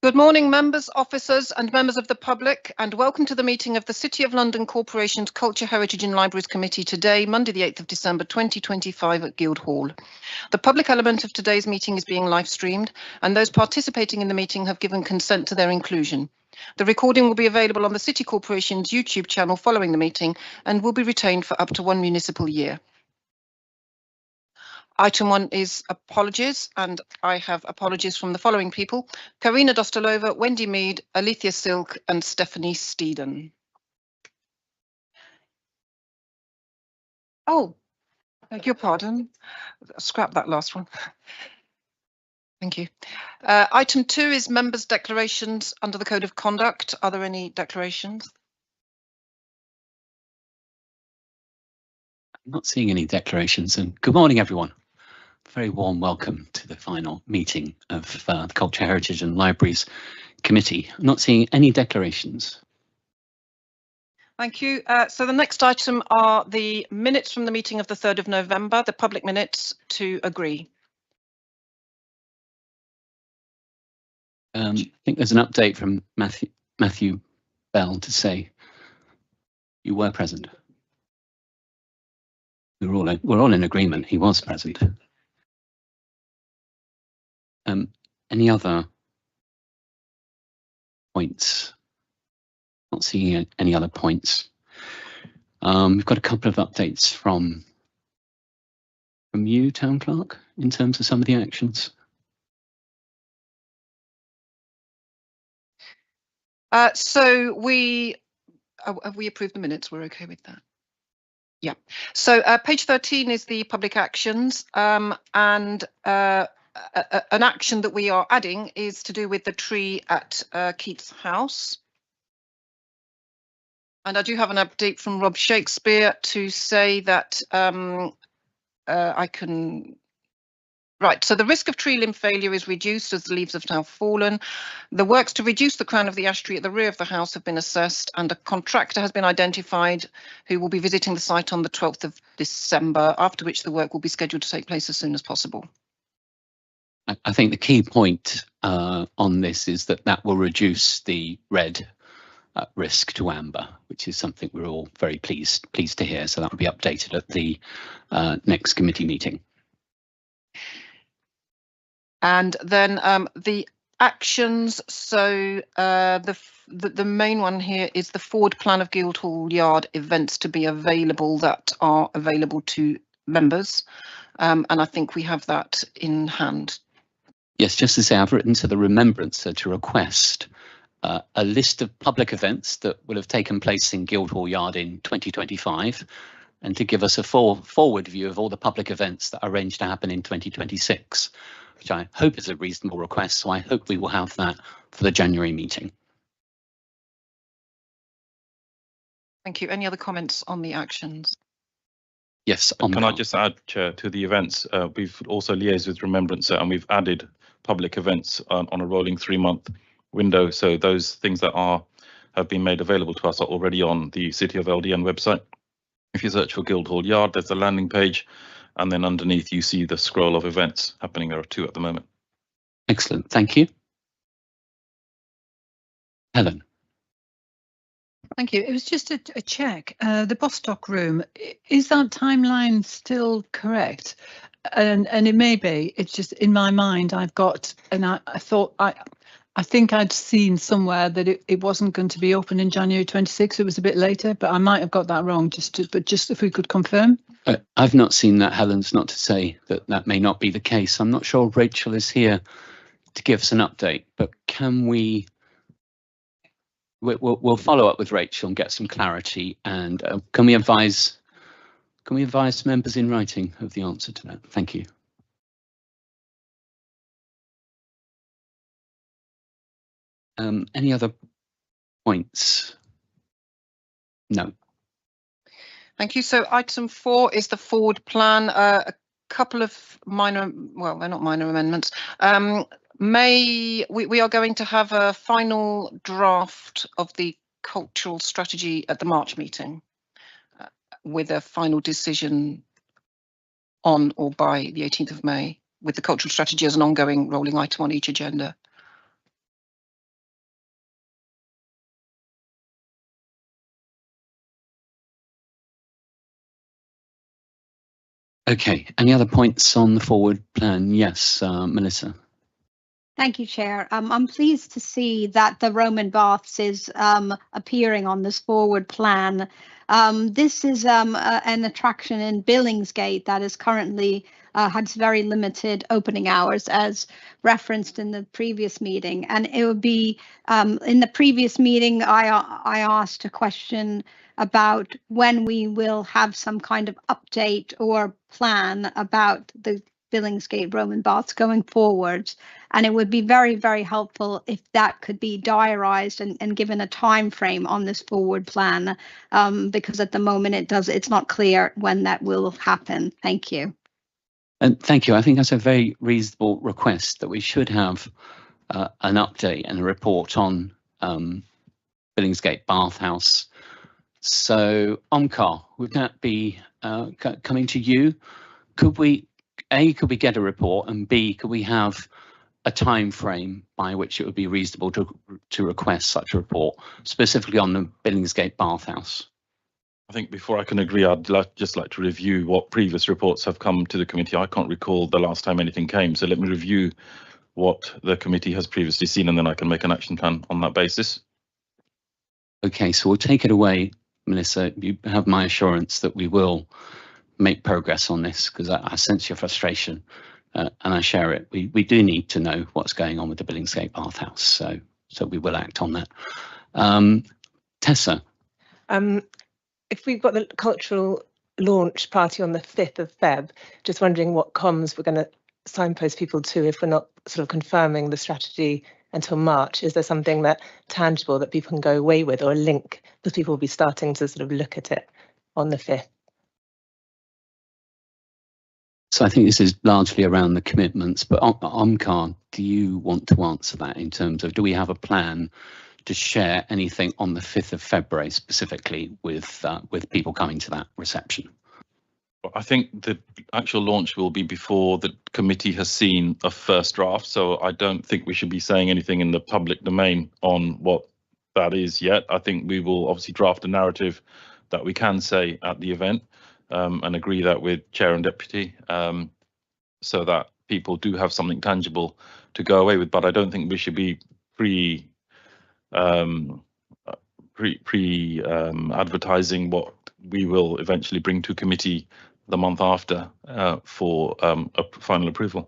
Good morning, members, officers and members of the public, and welcome to the meeting of the City of London Corporation's Culture, Heritage and Libraries Committee today, Monday the 8th of December 2025 at Guildhall. The public element of today's meeting is being live streamed, and those participating in the meeting have given consent to their inclusion. The recording will be available on the City Corporation's YouTube channel following the meeting and will be retained for up to 1 municipal year. Item 1 is apologies, and I have apologies from the following people: Karina Dostalova, Wendy Mead, Alethea Silk and Stephanie Steeden. Oh, beg your pardon. Scrap that last one. Thank you. Item 2 is members' declarations under the Code of Conduct. Are there any declarations? I'm not seeing any declarations, and good morning, everyone. Very warm welcome to the final meeting of the Culture, Heritage and Libraries Committee. I'm not seeing any declarations. Thank you. So the next item are the minutes from the meeting of the 3rd of November, the public minutes to agree. I think there's an update from Matthew Bell to say you were present. We're all in agreement. He was present. Any other points? Not seeing any other points. We've got a couple of updates from you, Town Clerk, in terms of some of the actions. So we approved the minutes. We're okay with that. Yeah. So page 13 is the public actions, and an action that we are adding is to do with the tree at Keats House. And I do have an update from Rob Shakespeare to say that I can... Right, so the risk of tree limb failure is reduced as the leaves have now fallen. The works to reduce the crown of the ash tree at the rear of the house have been assessed, and a contractor has been identified who will be visiting the site on the 12th of December, after which the work will be scheduled to take place as soon as possible. I think the key point on this is that will reduce the red risk to amber, which is something we're all very pleased to hear. So that will be updated at the next committee meeting. And then the actions. So the main one here is the forward plan of Guildhall Yard events to be available that are available to members, and I think we have that in hand. Yes, just to say, I've written to the remembrancer to request a list of public events that will have taken place in Guildhall Yard in 2025, and to give us a forward view of all the public events that are arranged to happen in 2026, which I hope is a reasonable request. So I hope we will have that for the January meeting. Thank you. Any other comments on the actions? Yes. Can I just add, Chair, to the events? We've also liaised with Remembrancer, and we've added public events on a rolling 3-month window. So those things that have been made available to us are already on the City of LDN website. If you search for Guildhall Yard, there's a landing page, and then underneath you see the scroll of events happening. There are 2 at the moment. Excellent, thank you. Helen. Thank you. It was just a check. The Bostock room, is that timeline still correct? And it may be. It's just in my mind I've got, and I thought I think I'd seen somewhere that it wasn't going to be open in January 26. It was a bit later, but I might have got that wrong. But just if we could confirm. I've not seen that, Helen's not to say that may not be the case. I'm not sure Rachel is here to give us an update, but can we'll follow up with Rachel and get some clarity, and can we advise members in writing of the answer to that? Thank you. Any other points? No. Thank you. So item 4 is the forward plan. A couple of minor, well, they're not minor amendments. We are going to have a final draft of the cultural strategy at the March meeting, with a final decision on or by the 18th of May, with the cultural strategy as an ongoing rolling item on each agenda. Okay, any other points on the forward plan? Yes, Melissa. Thank you, Chair. I'm pleased to see that the Roman baths is appearing on this forward plan. This is an attraction in Billingsgate that is currently has very limited opening hours, as referenced in the previous meeting. And it would be in the previous meeting, I asked a question about when we will have some kind of update or plan about the Billingsgate Roman baths going forward. And it would be very, very helpful if that could be diarised and given a time frame on this forward plan, because at the moment it's not clear when that will happen. Thank you. And thank you. I think that's a very reasonable request, that we should have an update and a report on Billingsgate Bathhouse. So, Omkar, would that be coming to you? Could we get a report, and B, could we have a time frame by which it would be reasonable to request such a report, specifically on the Billingsgate Bathhouse? I think before I can agree, I'd just like to review what previous reports have come to the committee. I can't recall the last time anything came, so let me review what the committee has previously seen, and then I can make an action plan on that basis. Okay, so we'll take it away, Melissa. You have my assurance that we will make progress on this, because I sense your frustration and I share it. We do need to know what's going on with the Billingsgate Bathhouse, so we will act on that. Tessa. If we've got the cultural launch party on the 5th of Feb, just wondering what comms we're going to signpost people to if we're not sort of confirming the strategy until March. Is there something that tangible that people can go away with, or a link, because people will be starting to sort of look at it on the 5th? So I think this is largely around the commitments, but Omkar, do you want to answer that in terms of, do we have a plan to share anything on the 5th of February specifically with people coming to that reception? I think the actual launch will be before the committee has seen a first draft, so I don't think we should be saying anything in the public domain on what that is yet. I think we will obviously draft a narrative that we can say at the event, and agree that with Chair and Deputy, so that people do have something tangible to go away with. But I don't think we should be advertising what we will eventually bring to committee the month after for a final approval.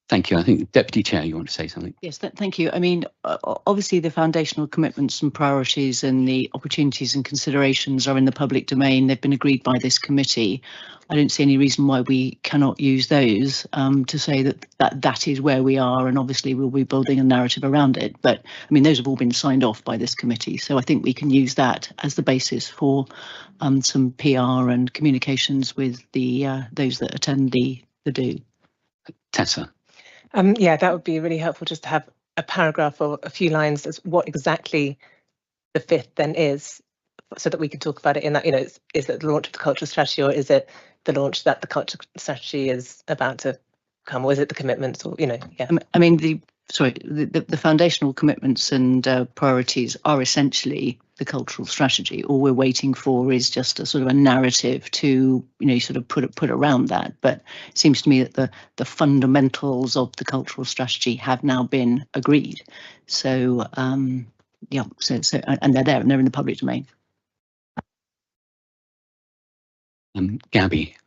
Thank you. I think Deputy Chair, you want to say something? Yes, thank you. I mean, obviously the foundational commitments and priorities and the opportunities and considerations are in the public domain. They've been agreed by this committee. I don't see any reason why we cannot use those to say that is where we are, and obviously we'll be building a narrative around it. But I mean, those have all been signed off by this committee, so I think we can use that as the basis for some PR and communications with the those that attend the do. Tessa. Yeah, that would be really helpful, just to have a paragraph or a few lines as what exactly the 5th then is, so that we can talk about it in that, is it the launch of the cultural strategy, or is it the launch that the cultural strategy is about to come, or is it the commitments, or, yeah. I mean, the foundational commitments and priorities are essentially the cultural strategy. All we're waiting for is just a sort of a narrative to, sort of put around that. But it seems to me that the fundamentals of the cultural strategy have now been agreed. So yeah, so and they're there and they're in the public domain. Gabby.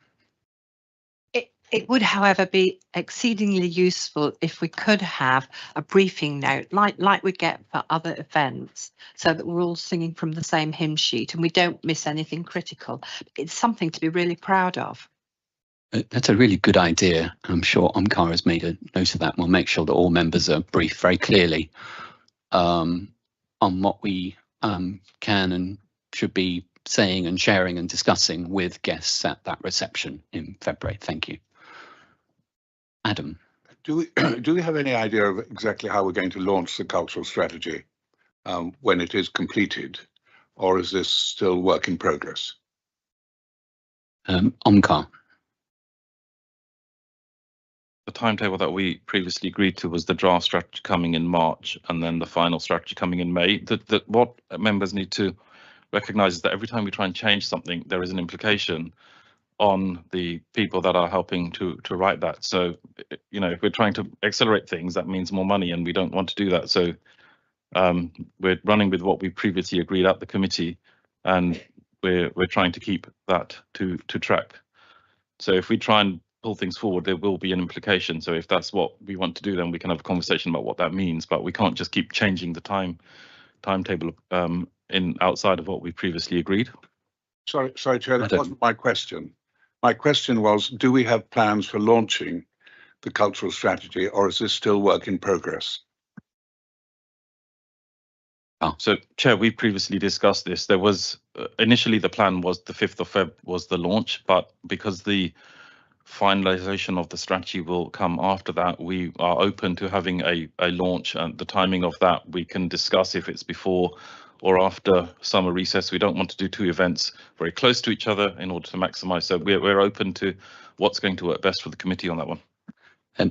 It would, however, be exceedingly useful if we could have a briefing note, like we get for other events, so that we're all singing from the same hymn sheet and we don't miss anything critical. It's something to be really proud of. That's a really good idea. I'm sure Omkar has made a note of that. We'll make sure that all members are briefed very clearly on what we can and should be saying and sharing and discussing with guests at that reception in February. Thank you. Adam. Do we have any idea of exactly how we're going to launch the cultural strategy when it is completed, or is this still work in progress? Omkar. The timetable that we previously agreed to was the draft strategy coming in March and then the final strategy coming in May. What members need to recognise is that every time we try and change something, there is an implication on the people that are helping to write that. So, you know, if we're trying to accelerate things, that means more money, and we don't want to do that. So we're running with what we previously agreed at the committee, and we're trying to keep that to track. So if we try and pull things forward, there will be an implication. So if that's what we want to do, then we can have a conversation about what that means. But we can't just keep changing the timetable in outside of what we previously agreed. Sorry, Chair, that wasn't my question. My question was, do we have plans for launching the cultural strategy, or is this still work in progress? Oh. So, Chair, we previously discussed this. There was initially the plan was the 5th of Feb was the launch, but because the finalization of the strategy will come after that, we are open to having a launch, and the timing of that we can discuss if it's before or after summer recess. We don't want to do two events very close to each other in order to maximize. So we're open to what's going to work best for the committee on that one.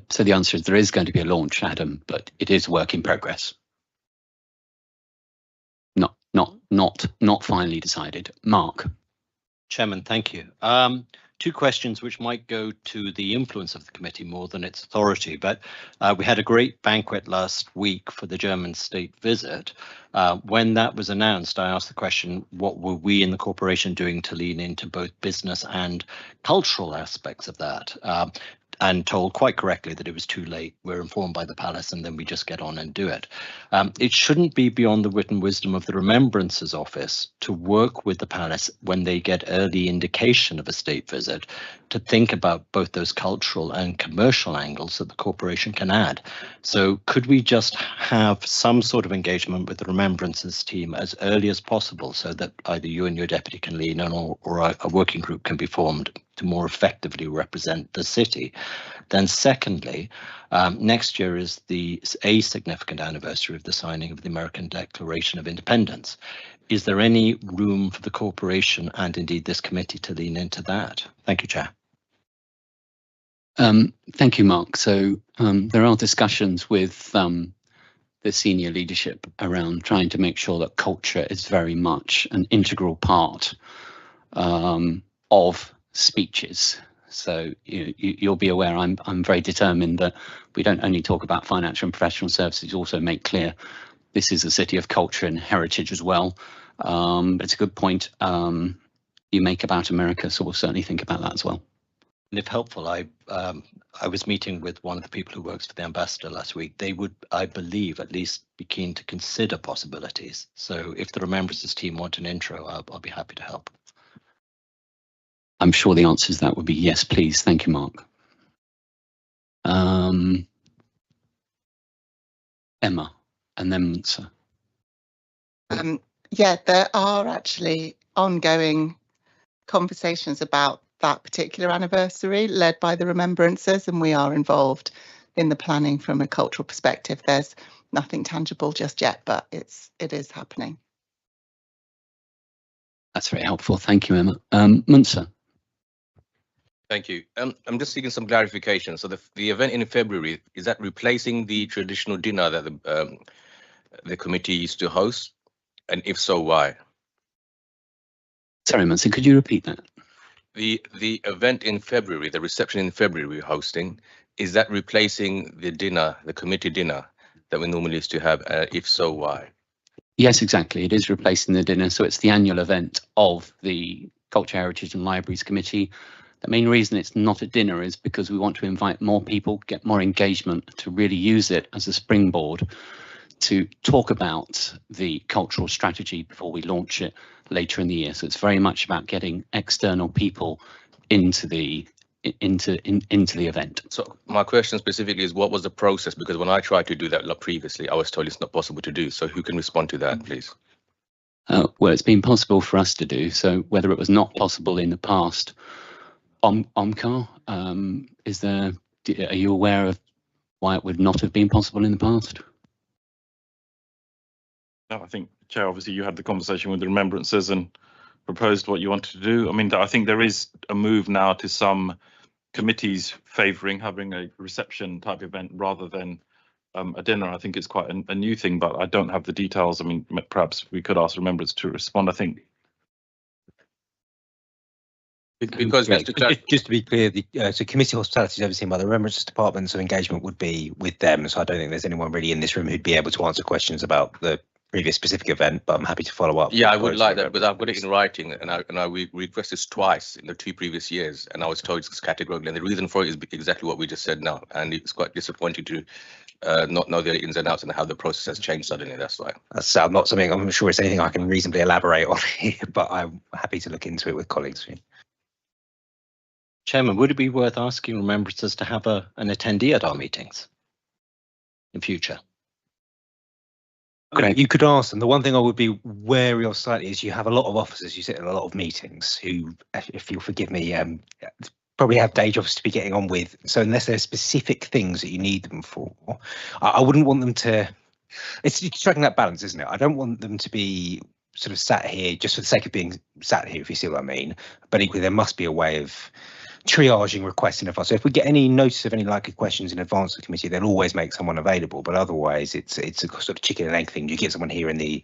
So the answer is there is going to be a launch, Adam, but it is work in progress. Not finally decided. Mark. Chairman, thank you. Two questions which might go to the influence of the committee more than its authority, but we had a great banquet last week for the German state visit. When that was announced, I asked the question, what were we in the corporation doing to lean into both business and cultural aspects of that? And told quite correctly that it was too late. We're informed by the palace, and then we just get on and do it. It shouldn't be beyond the wit and wisdom of the Remembrances Office to work with the palace when they get early indication of a state visit to think about both those cultural and commercial angles that the corporation can add. So could we just have some sort of engagement with the Remembrances team as early as possible so that either you and your deputy can lean on, or a working group can be formed to more effectively represent the city? Then secondly, next year is a significant anniversary of the signing of the American Declaration of Independence. Is there any room for the corporation and indeed this committee to lean into that? Thank you, Chair. Thank you, Mark. So there are discussions with the senior leadership around trying to make sure that culture is very much an integral part of speeches. So you'll be aware I'm very determined that we don't only talk about financial and professional services, also make clear this is a city of culture and heritage as well. But it's a good point you make about America, so we'll certainly think about that as well. And if helpful, I was meeting with one of the people who works for the ambassador last week. They would, I believe, at least be keen to consider possibilities. So if the Remembrances team want an intro, I'll be happy to help. I'm sure the answer to that would be yes, please. Thank you, Mark. Emma, and then Munsa. Yeah, there are actually ongoing conversations about that particular anniversary led by the Remembrances, and we are involved in the planning from a cultural perspective. There's nothing tangible just yet, but it is happening. That's very helpful. Thank you, Emma. Munsa. Thank you. I'm just seeking some clarification. So the event in February, is that replacing the traditional dinner that the committee used to host? And if so, why? Sorry, Munsa, could you repeat that? The event in February, the reception in February we're hosting, is that replacing the dinner, the committee dinner that we normally used to have? If so, why? Yes, exactly. It is replacing the dinner. So it's the annual event of the Culture, Heritage and Libraries Committee. The main reason it's not a dinner is because we want to invite more people, get more engagement, to really use it as a springboard to talk about the cultural strategy before we launch it later in the year. So it's very much about getting external people into the event. So my question specifically is, what was the process? Because when I tried to do that previously, I was told it's not possible to do. So who can respond to that, please? Well, it's been possible for us to do. So whether it was not possible in the past, Omkar, are you aware of why it would not have been possible in the past? No, I think, Chair, obviously you had the conversation with the Remembrances and proposed what you wanted to do. I mean, I think there is a move now to some committees favouring having a reception type event rather than a dinner. I think it's quite a new thing, but I don't have the details. I mean, perhaps we could ask Remembrance to respond. I think Because just to be clear, so committee hospitality is overseen by the Remembrance Department, so engagement would be with them. So I don't think there's anyone really in this room who'd be able to answer questions about the previous specific event, but I'm happy to follow up. Yeah, I would like that, because I've got it in writing, and we requested twice in the 2 previous years, and I was told it's categorically, and the reason for it is exactly what we just said now, and it's quite disappointing to not know the ins and outs and how the process has changed suddenly. That's why. That's not something I'm sure it's anything I can reasonably elaborate on here, but I'm happy to look into it with colleagues. Chairman, would it be worth asking remembrances to have an attendee at our meetings in future? You could ask them. The one thing I would be wary of slightly is you have a lot of officers who sit in a lot of meetings who, if you'll forgive me, probably have day jobs to be getting on with. So unless there's specific things that you need them for, I wouldn't want them to. It's striking that balance, isn't it? I don't want them to be sort of sat here just for the sake of being sat here, if you see what I mean. But equally, there must be a way of triaging requests in advance. So if we get any notice of any likely questions in advance of the committee, they'll always make someone available. But otherwise, it's a sort of chicken and egg thing. You get someone here in the,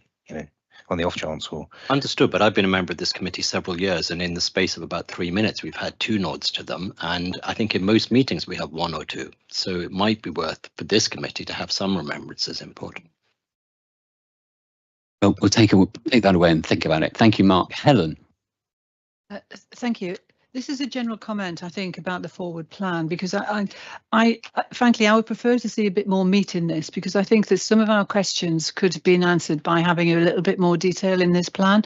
on the off chance. Or understood. But I've been a member of this committee several years, and in the space of about 3 minutes, we've had 2 nods to them. And I think in most meetings we have 1 or 2. So it might be worth for this committee to have some remembrances input. Well, we'll take that away and think about it. Thank you, Mark. Helen. Thank you. This is a general comment, I think, about the forward plan, because I frankly, I would prefer to see a bit more meat in this, because I think that some of our questions could have been answered by having a little bit more detail in this plan.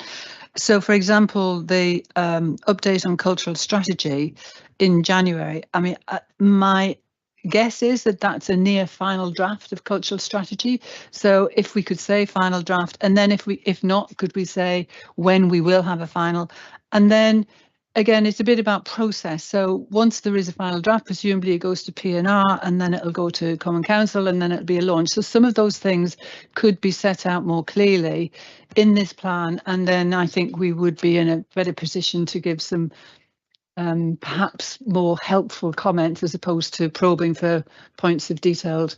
So, for example, the update on cultural strategy in January, I mean, my guess is that that's a near final draft of cultural strategy. So if we could say final draft, and then if not, could we say when we will have a final? And then again, it's a bit about process. So once there is a final draft, presumably it goes to P&R, and then it'll go to Common Council, and then it'll be a launch. So some of those things could be set out more clearly in this plan, and then I think we would be in a better position to give some perhaps more helpful comments, as opposed to probing for points of detailed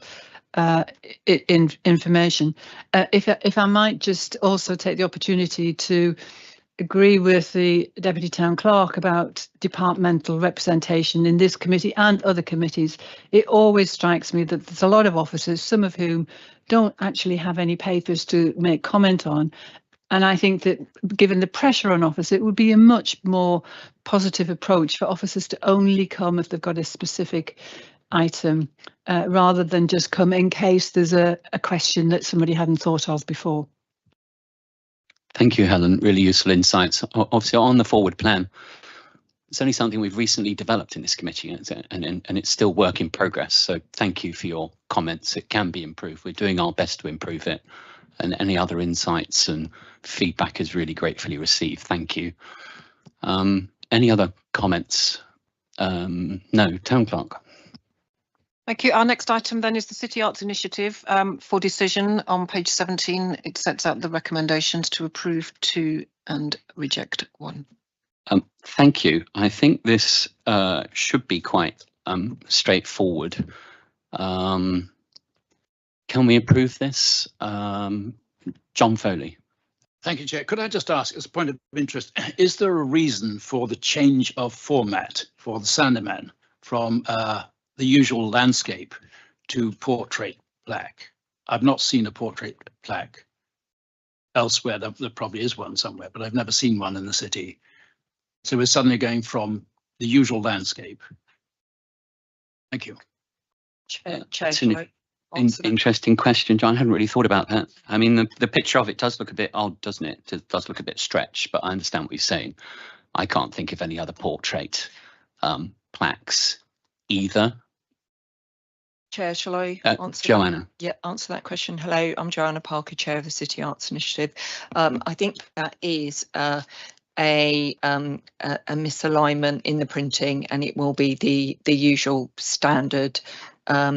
information. If I might just also take the opportunity to agree with the Deputy Town Clerk about departmental representation in this committee and other committees. It always strikes me that there's a lot of officers, some of whom don't actually have any papers to make comment on. And I think that given the pressure on officers, it would be a much more positive approach for officers to only come if they've got a specific item, rather than just come in case there's a question that somebody hadn't thought of before. Thank you, Helen. Really useful insights. Obviously, on the forward plan, it's only something we've recently developed in this committee, and it's still work in progress. So thank you for your comments. It can be improved. We're doing our best to improve it. And any other insights and feedback is really gratefully received. Thank you. Any other comments? No, Town Clerk. Thank you. Our next item then is the City Arts Initiative for decision. On page 17, it sets out the recommendations to approve 2 and reject 1. Thank you. I think this should be quite straightforward. Can we approve this? John Foley. Thank you, Chair. Could I just ask, as a point of interest, is there a reason for the change of format for the Sandeman from the usual landscape to portrait plaque? I've not seen a portrait plaque elsewhere. There probably is one somewhere, but I've never seen one in the city. So we're suddenly going from the usual landscape. Thank you. Chair, interesting question, John. I hadn't really thought about that. I mean, the picture of it does look a bit odd, doesn't it? It does look a bit stretched, but I understand what you're saying. I can't think of any other portrait plaques either. Chair, shall I answer? Joanna. Yeah, answer that question. Hello, I'm Joanna Parker, Chair of the City Arts Initiative. I think that is a misalignment in the printing, and it will be the usual standard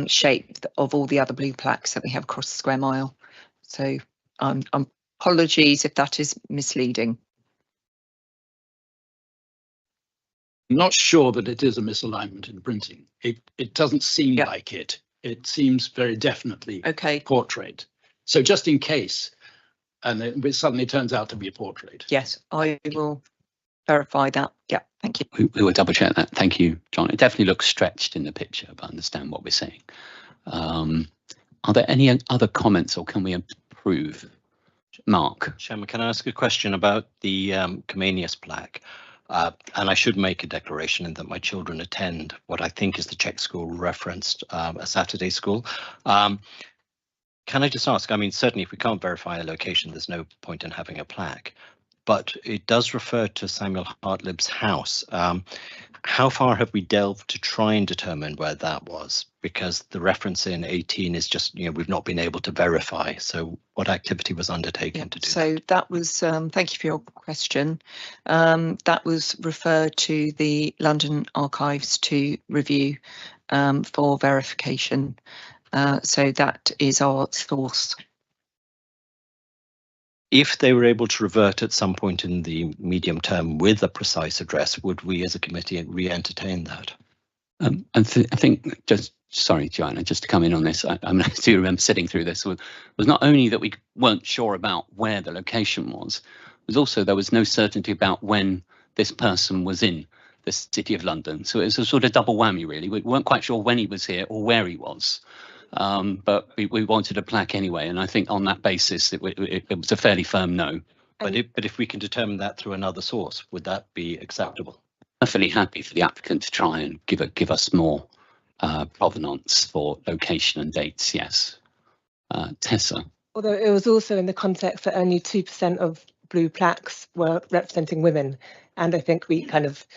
shape of all the other blue plaques that we have across the square mile. So apologies if that is misleading. I'm not sure that it is a misalignment in printing. It doesn't seem like it. It seems very definitely portrait. So just in case, and it suddenly turns out to be a portrait. Yes, I will verify that. Yeah, thank you. We will double check that. Thank you, John. It definitely looks stretched in the picture, but I understand what we're saying. Are there any other comments, or can we approve? Mark. Chairman, can I ask a question about the Comenius plaque? And I should make a declaration in that my children attend what I think is the Czech school referenced, a Saturday school. Can I just ask, I mean, certainly if we can't verify a location, there's no point in having a plaque, but it does refer to Samuel Hartlib's house. How far have we delved to try and determine where that was? Because the reference in 18 is just, you know, we've not been able to verify. So what activity was undertaken to do so that was, thank you for your question. That was referred to the London Archives to review for verification. So that is our source. If they were able to revert at some point in the medium term with a precise address, would we as a committee re-entertain that? I think, just sorry, Joanna, just to come in on this, I do remember sitting through this, was not only that we weren't sure about where the location was also there was no certainty about when this person was in the City of London. So it was a sort of double whammy, really. We weren't quite sure when he was here or where he was. But we wanted a plaque anyway, and I think on that basis it was a fairly firm no. But if we can determine that through another source, would that be acceptable? Perfectly happy for the applicant to try and give us more provenance for location and dates. Yes, Tessa. Although it was also in the context that only 2% of blue plaques were representing women, and I think we kind of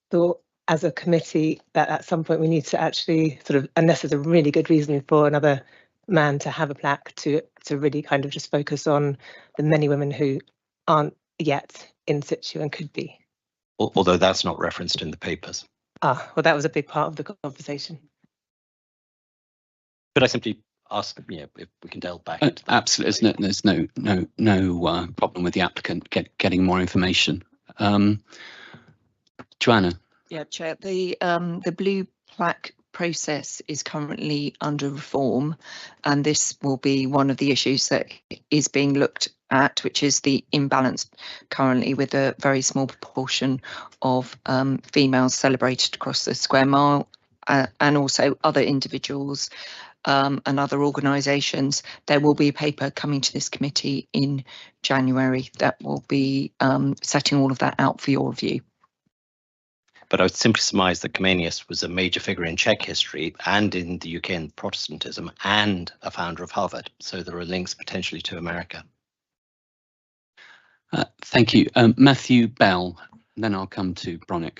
thought as a committee that at some point we need to actually sort of, unless there's a really good reason for another man to have a plaque, to really kind of just focus on the many women who aren't yet in situ and could be. Although that's not referenced in the papers. Well, that was a big part of the conversation. Could I simply ask, you know, if we can delve back into that? Absolutely, there's no problem with the applicant getting more information. Joanna. Yeah, Chair, the blue plaque process is currently under reform, and this will be one of the issues that is being looked at, which is the imbalance currently with a very small proportion of females celebrated across the square mile, and also other individuals and other organisations. There will be a paper coming to this committee in January that will be setting all of that out for your review. But I would simply surmise that Comenius was a major figure in Czech history and in the UK in Protestantism, and a founder of Harvard. So there are links potentially to America. Thank you. Matthew Bell, and then I'll come to Bronick.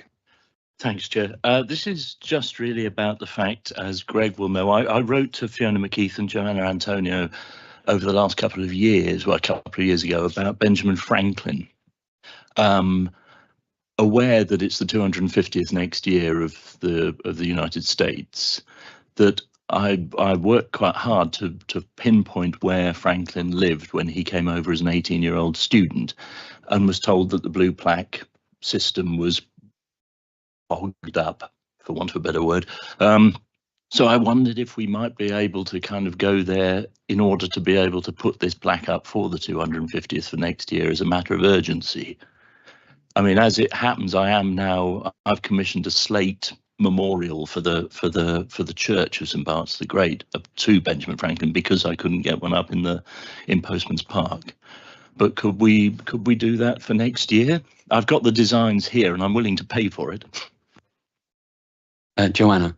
Thanks, Chair. This is just really about the fact, as Greg will know, I wrote to Fiona McKeith and Joanna Antonio over the last couple of years, well, a couple of years ago, about Benjamin Franklin. Aware that it's the 250th next year of the United States, that I worked quite hard to pinpoint where Franklin lived when he came over as an 18-year-old student, and was told that the blue plaque system was bogged up, for want of a better word. So I wondered if we might be able to kind of go there in order to be able to put this plaque up for the 250th for next year as a matter of urgency. I mean, as it happens, I've commissioned a slate memorial for the Church of St. Bart's the Great to Benjamin Franklin, because I couldn't get one up in Postman's Park. But could we do that for next year? I've got the designs here and I'm willing to pay for it. Joanna.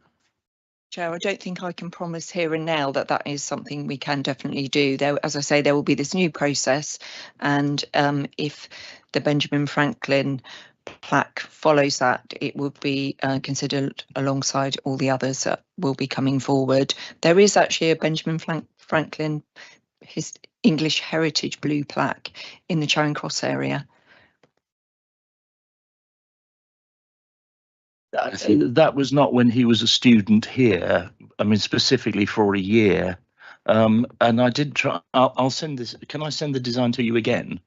Chair, I don't think I can promise here and now that that is something we can definitely do. There, as I say, there will be this new process, and if the Benjamin Franklin plaque follows that, it will be considered alongside all the others that will be coming forward. There is actually a Benjamin Franklin his English Heritage blue plaque in the Charing Cross area. That was not when he was a student here. I mean, specifically for a year. And I did try. I'll send this. Can I send the design to you again,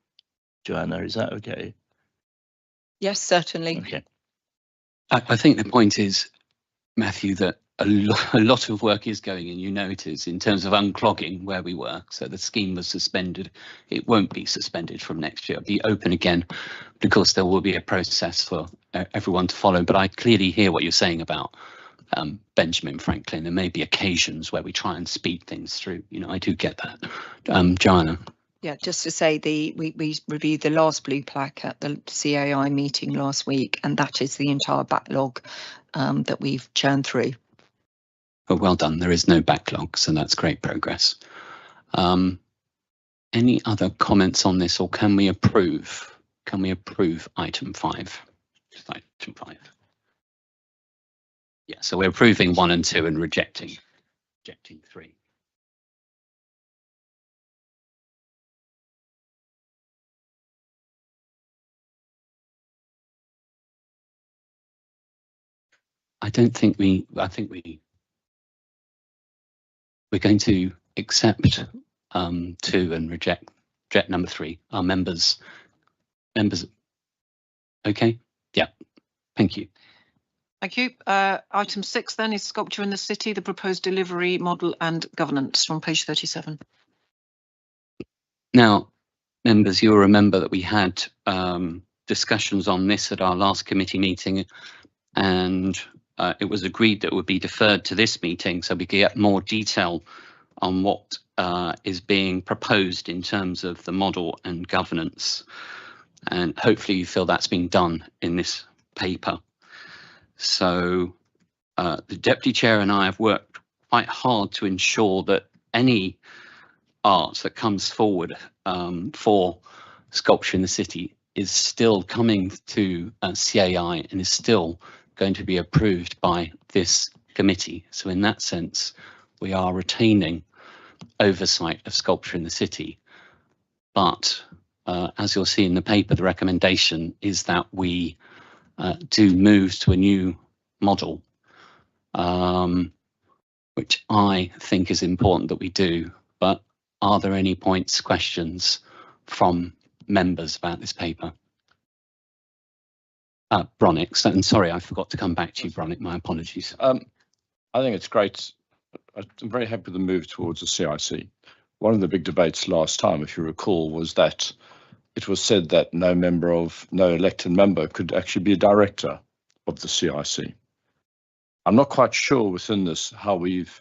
Joanna? Is that okay? Yes, certainly. Okay. I think the point is, Matthew, that a lot of work is going in, you know it is, in terms of unclogging where we were. So the scheme was suspended. It won't be suspended from next year. It'll be open again. But of course, there will be a process for everyone to follow. But I clearly hear what you're saying about Benjamin Franklin. There may be occasions where we try and speed things through. You know, I do get that. Joanna. Yeah, just to say we reviewed the last blue plaque at the CAI meeting last week, and that is the entire backlog that we've churned through. Well done. There is no backlog, so that's great progress. Any other comments on this, or can we approve? Can we approve item 5? Just item 5. Yeah, so we're approving 1 and 2 and rejecting 3. I think we're going to accept 2 and reject number 3. Our members. Okay. Yeah. Thank you. Thank you. Item 6 then is Sculpture in the City, the proposed delivery model and governance, from page 37. Now, members, you'll remember that we had discussions on this at our last committee meeting, and it was agreed that it would be deferred to this meeting so we could get more detail on what is being proposed in terms of the model and governance. And hopefully you feel that's been done in this paper. So the Deputy Chair and I have worked quite hard to ensure that any art that comes forward for Sculpture in the City is still coming to CAI and is still going to be approved by this committee. So in that sense, we are retaining oversight of Sculpture in the City. But as you'll see in the paper, the recommendation is that we do move to a new model, which I think is important that we do. But are there any points, questions from members about this paper? Bronick, and sorry, I forgot to come back to you, Bronick, my apologies. I think it's great. I'm very happy with the move towards the CIC. One of the big debates last time, if you recall, was that it was said that no elected member could actually be a director of the CIC. I'm not quite sure within this how we've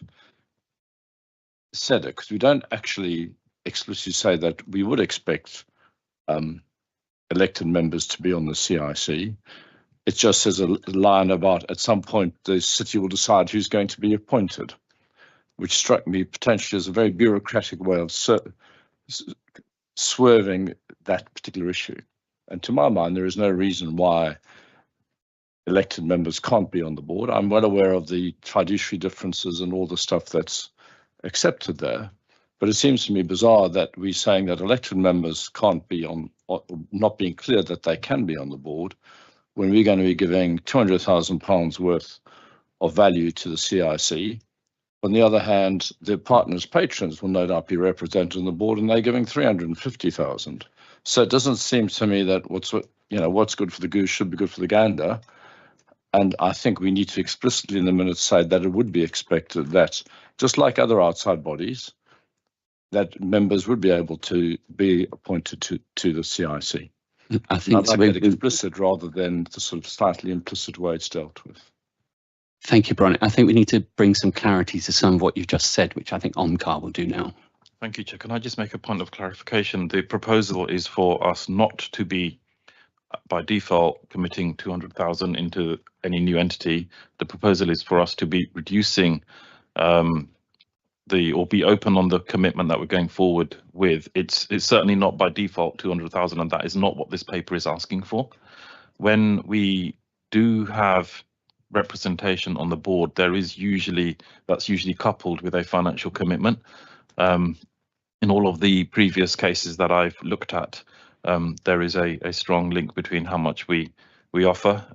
said it, because we don't actually explicitly say that we would expect elected members to be on the CIC. It just says a line about at some point the city will decide who's going to be appointed, which struck me potentially as a very bureaucratic way of swerving that particular issue. And to my mind, there is no reason why elected members can't be on the board. I'm well aware of the fiduciary differences and all the stuff that's accepted there, but it seems to me bizarre that we're saying that elected members can't be on, or not being clear that they can be on the board, when we're going to be giving £200,000 worth of value to the CIC. On the other hand, the partners' patrons will no doubt be represented on the board, and they're giving 350,000. So it doesn't seem to me that what's good for the goose should be good for the gander. And I think we need to explicitly in the minutes say that it would be expected that, just like other outside bodies, that members would be able to be appointed to the CIC. I think I'd like it explicit rather than the sort of slightly implicit way it's dealt with. Thank you, Brian. I think we need to bring some clarity to some of what you've just said, which I think Omkar will do now. Thank you, Chair. Can I just make a point of clarification? The proposal is for us not to be, by default, committing 200,000 into any new entity. The proposal is for us to be reducing or be open on the commitment that we're going forward with. It's certainly not by default 200,000, and that is not what this paper is asking for. When we do have representation on the board, that's usually coupled with a financial commitment. In all of the previous cases that I've looked at, there is a strong link between how much we offer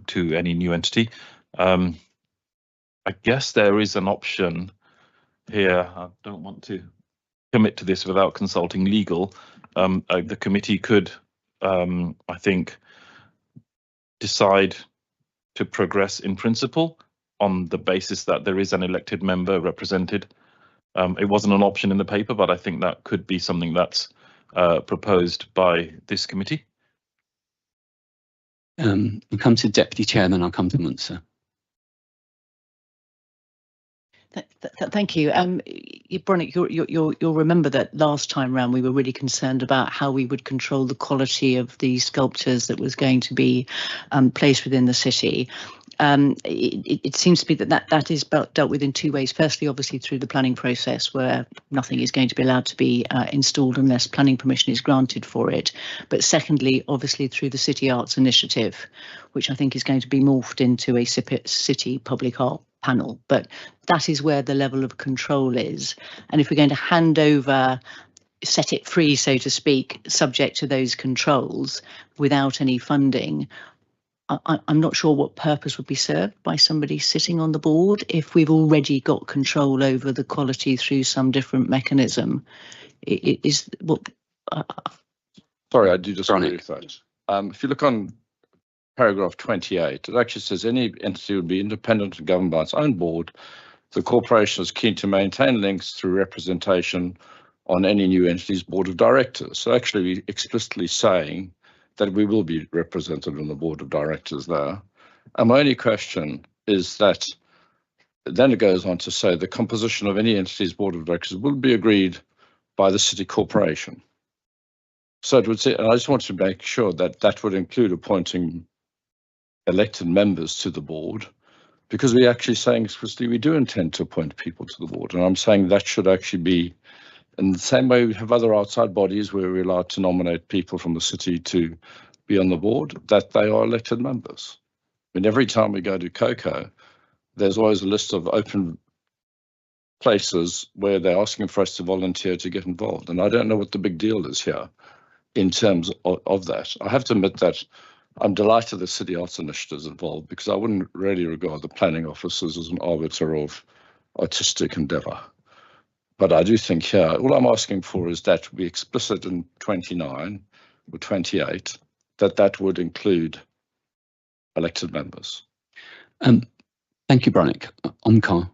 to any new entity. I guess there is an option here. I don't want to commit to this without consulting legal. The committee could, I think, decide to progress in principle on the basis that there is an elected member represented. It wasn't an option in the paper, but I think that could be something that's proposed by this committee. I'll come to Deputy Chair, then I'll come to Munzer. Thank you. Bronick, you'll remember that last time round we were really concerned about how we would control the quality of the sculptures that was going to be placed within the city. It seems to be that is dealt with in two ways. Firstly, obviously through the planning process, where nothing is going to be allowed to be installed unless planning permission is granted for it. But secondly, obviously through the City Arts Initiative, which I think is going to be morphed into a city public art panel. But that is where the level of control is. And if we're going to hand over, set it free, so to speak, subject to those controls without any funding, I'm not sure what purpose would be served by somebody sitting on the board if we've already got control over the quality through some different mechanism. It is what. Sorry, I do disagree with that. If you look on paragraph 28, it actually says any entity would be independent and governed by its own board. The corporation is keen to maintain links through representation on any new entity's board of directors. So actually explicitly saying that we will be represented on the board of directors there. And my only question is that then it goes on to say the composition of any entity's board of directors will be agreed by the city corporation. So it would say, and I just want to make sure that that would include appointing elected members to the board, because we're actually saying explicitly we do intend to appoint people to the board. And I'm saying that should actually be in the same way we have other outside bodies where we're allowed to nominate people from the city to be on the board, that they are elected members. I mean, every time we go to COCO, there's always a list of open places where they're asking for us to volunteer to get involved. And I don't know what the big deal is here in terms of that. I have to admit that I'm delighted the City Arts Initiative is involved, because I wouldn't really regard the planning officers as an arbiter of artistic endeavour. But I do think here, all I'm asking for is that we explicit in 29 or 28 that that would include elected members. Thank you, Bronick. Omkar.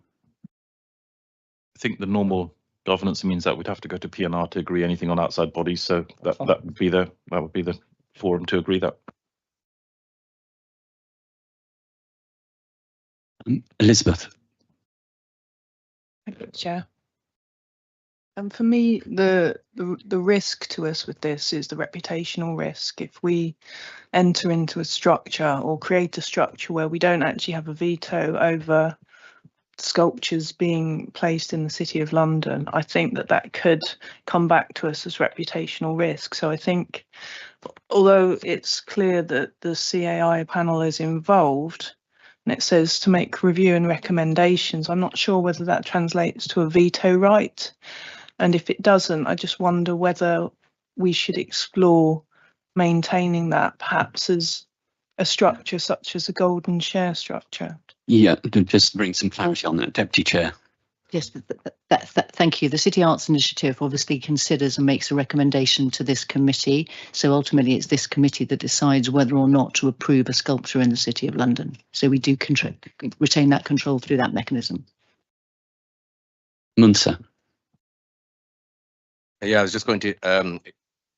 I think the normal governance means that we'd have to go to PNR to agree anything on outside bodies. So that would be the forum to agree that. Elizabeth. Thank you, Chair. For me, the risk to us with this is the reputational risk. If we enter into a structure or create a structure where we don't actually have a veto over sculptures being placed in the City of London, I think that could come back to us as reputational risk. So I think, although it's clear that the CAI panel is involved, and it says to make review and recommendations, I'm not sure whether that translates to a veto right. And if it doesn't, I just wonder whether we should explore maintaining that perhaps as a structure such as a golden share structure. Yeah, just bring some clarity on that, Deputy Chair. Yes, thank you. The City Arts Initiative obviously considers and makes a recommendation to this committee. So ultimately, it's this committee that decides whether or not to approve a sculpture in the City of London. So we do retain that control through that mechanism. Munzer. Yeah, I was just going to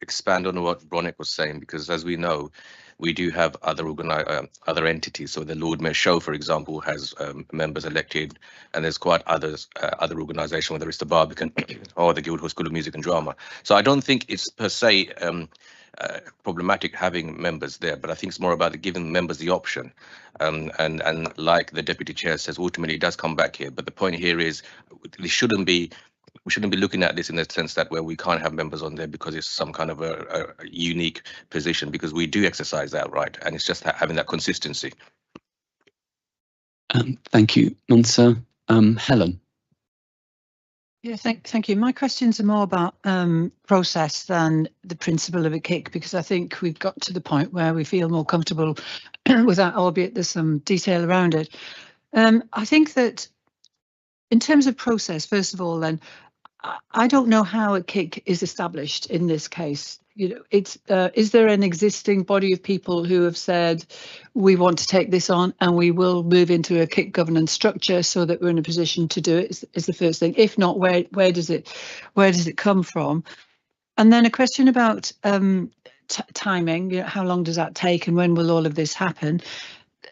expand on what Bronick was saying, because as we know, we do have other entities. So the Lord Mayor Show, for example, has members elected, and there's quite other organisations, whether it's the Barbican or the Guildhall School of Music and Drama. So I don't think it's per se problematic having members there, but I think it's more about giving members the option. And like the Deputy Chair says, ultimately it does come back here. But the point here is we shouldn't be looking at this in the sense that where we can't have members on there because it's some kind of a unique position, because we do exercise that right, and it's just having that consistency. Thank you, Munzer. Helen. Yeah, thank you. My questions are more about process than the principle of a kick, because I think we've got to the point where we feel more comfortable with that, albeit there's some detail around it. I think that in terms of process, first of all, then, I don't know how a kick is established in this case. you know, it's is there an existing body of people who have said we want to take this on and we will move into a KIC governance structure so that we're in a position to do it? Is the first thing. If not, where does it come from? And then a question about timing. You know, how long does that take, and when will all of this happen?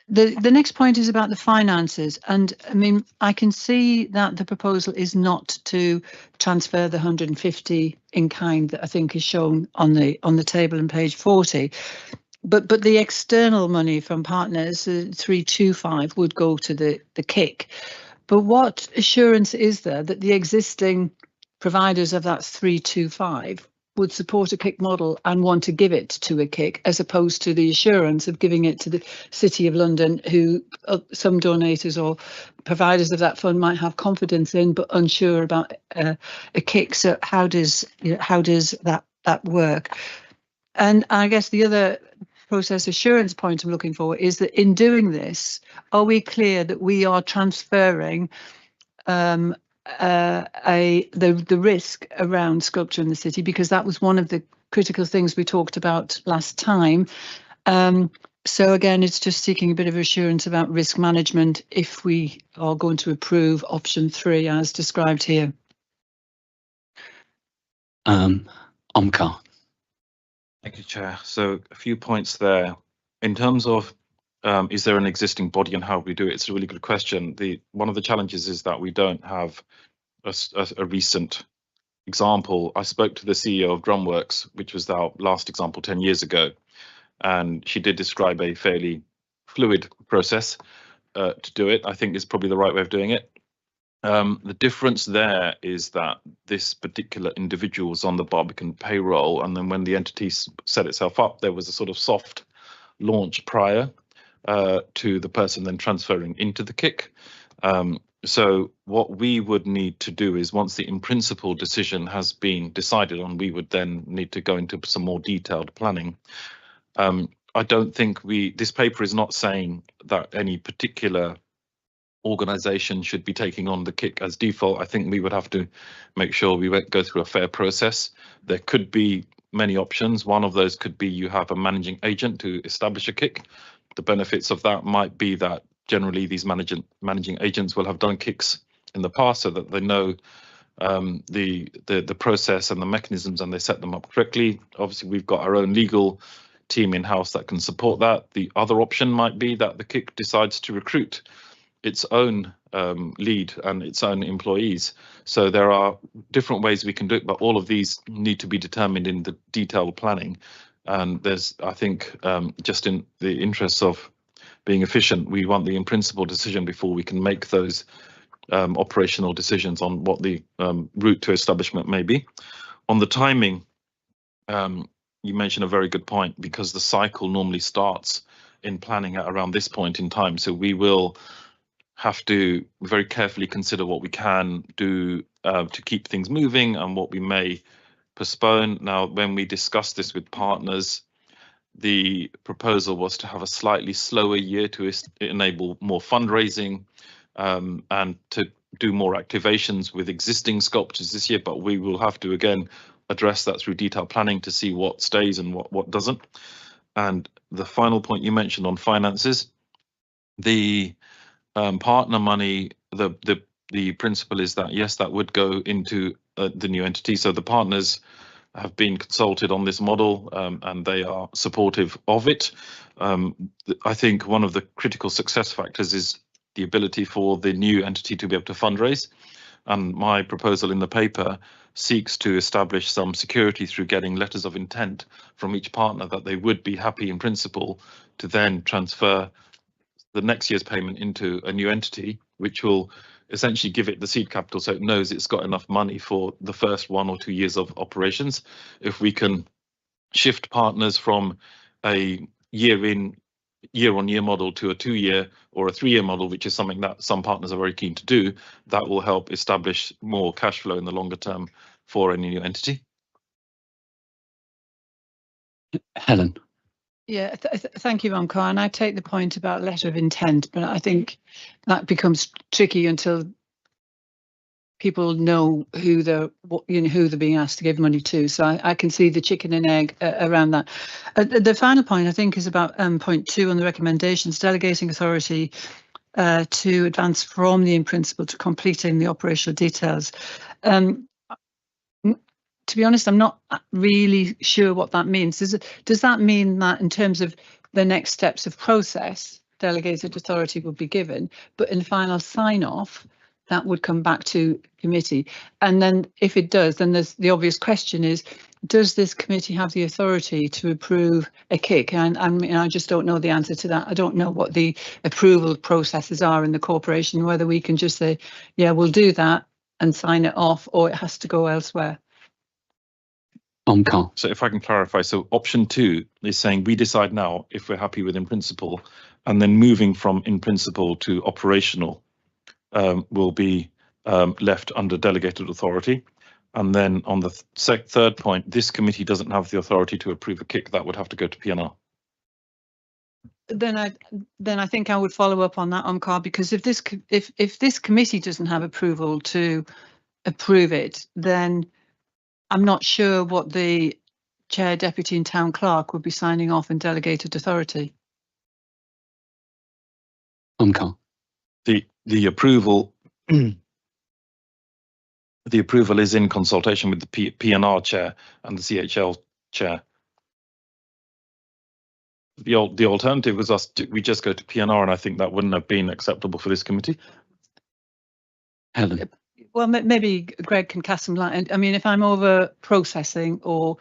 The next point is about the finances, and I mean, I can see that the proposal is not to transfer the 150 in kind that I think is shown on the table on page 40, but the external money from partners, 325, would go to the KIC. But what assurance is there that the existing providers of that 325 would support a KIC model and want to give it to a KIC, as opposed to the assurance of giving it to the City of London, who some donators or providers of that fund might have confidence in, but unsure about a KIC. So how does that work? And I guess the other process assurance point I'm looking for is that in doing this, are we clear that we are transferring the risk around sculpture in the city, because that was one of the critical things we talked about last time. So again, it's just seeking a bit of assurance about risk management if we are going to approve option 3 as described here. Omkar. Thank you, Chair. So a few points there. In terms of is there an existing body and how we do it? It's a really good question. One of the challenges is that we don't have a recent example. I spoke to the CEO of Drumworks, which was our last example 10 years ago, and she did describe a fairly fluid process to do it. I think is probably the right way of doing it. The difference there is that this particular individual was on the Barbican payroll, and then when the entity set itself up, there was a sort of soft launch prior to the person then transferring into the KIC. So what we would need to do is, once the in-principle decision has been decided on, we would then need to go into some more detailed planning. I don't think this paper is not saying that any particular organisation should be taking on the KIC as default. I think we would have to make sure we go through a fair process. There could be many options. One of those could be you have a managing agent to establish a KIC. The benefits of that might be that generally these managing agents will have done KICs in the past, so that they know the process and the mechanisms, and they set them up correctly. Obviously, we've got our own legal team in-house that can support that. The other option might be that the KIC decides to recruit its own lead and its own employees. So there are different ways we can do it, but all of these need to be determined in the detailed planning. And there's, I think, just in the interests of being efficient, we want the in-principle decision before we can make those operational decisions on what the route to establishment may be. On the timing, you mentioned a very good point, because the cycle normally starts in planning at around this point in time. So we will have to very carefully consider what we can do to keep things moving and what we may postpone. Now, when we discussed this with partners, the proposal was to have a slightly slower year to enable more fundraising and to do more activations with existing sculptures this year, but we will have to again address that through detailed planning to see what stays and what doesn't. And the final point you mentioned on finances, the partner money, the principle is that yes, that would go into the new entity. So the partners have been consulted on this model and they are supportive of it. I think one of the critical success factors is the ability for the new entity to be able to fundraise. And my proposal in the paper seeks to establish some security through getting letters of intent from each partner that they would be happy in principle to then transfer the next year's payment into a new entity, which will essentially give it the seed capital so it knows it's got enough money for the first 1 or 2 years of operations. If we can shift partners from a year-on-year model to a 2-year or a 3-year model, which is something that some partners are very keen to do, that will help establish more cash flow in the longer term for any new entity. Helen. Yeah, thank you, Omkar. And I take the point about letter of intent, but I think that becomes tricky until people know who they're being asked to give money to. So I can see the chicken and egg around that. The final point I think is about point 2 on the recommendations, delegating authority to advance from the in principle to completing the operational details. To be honest, I'm not really sure what that means. Does that mean that in terms of the next steps of process, delegated authority would be given, but in final sign off, that would come back to committee? And then if it does, then there's the obvious question is, does this committee have the authority to approve a kick? And I mean, I just don't know the answer to that. I don't know what the approval processes are in the corporation, whether we can just say, yeah, we'll do that and sign it off, or it has to go elsewhere. So if I can clarify, so option 2 is saying we decide now if we're happy with in principle, and then moving from in principle to operational will be left under delegated authority. And then on the third point, this committee doesn't have the authority to approve a kick. That would have to go to PNR. Then I think I would follow up on that, Omkar, because if this committee doesn't have approval to approve it, then I'm not sure what the chair, deputy and town clerk would be signing off in delegated authority. The approval the approval is in consultation with the PNR chair and the CHL chair. The alternative was we just go to PNR, and I think that wouldn't have been acceptable for this committee. Helen. Well, maybe Greg can cast some light. I mean, if I'm over processing, or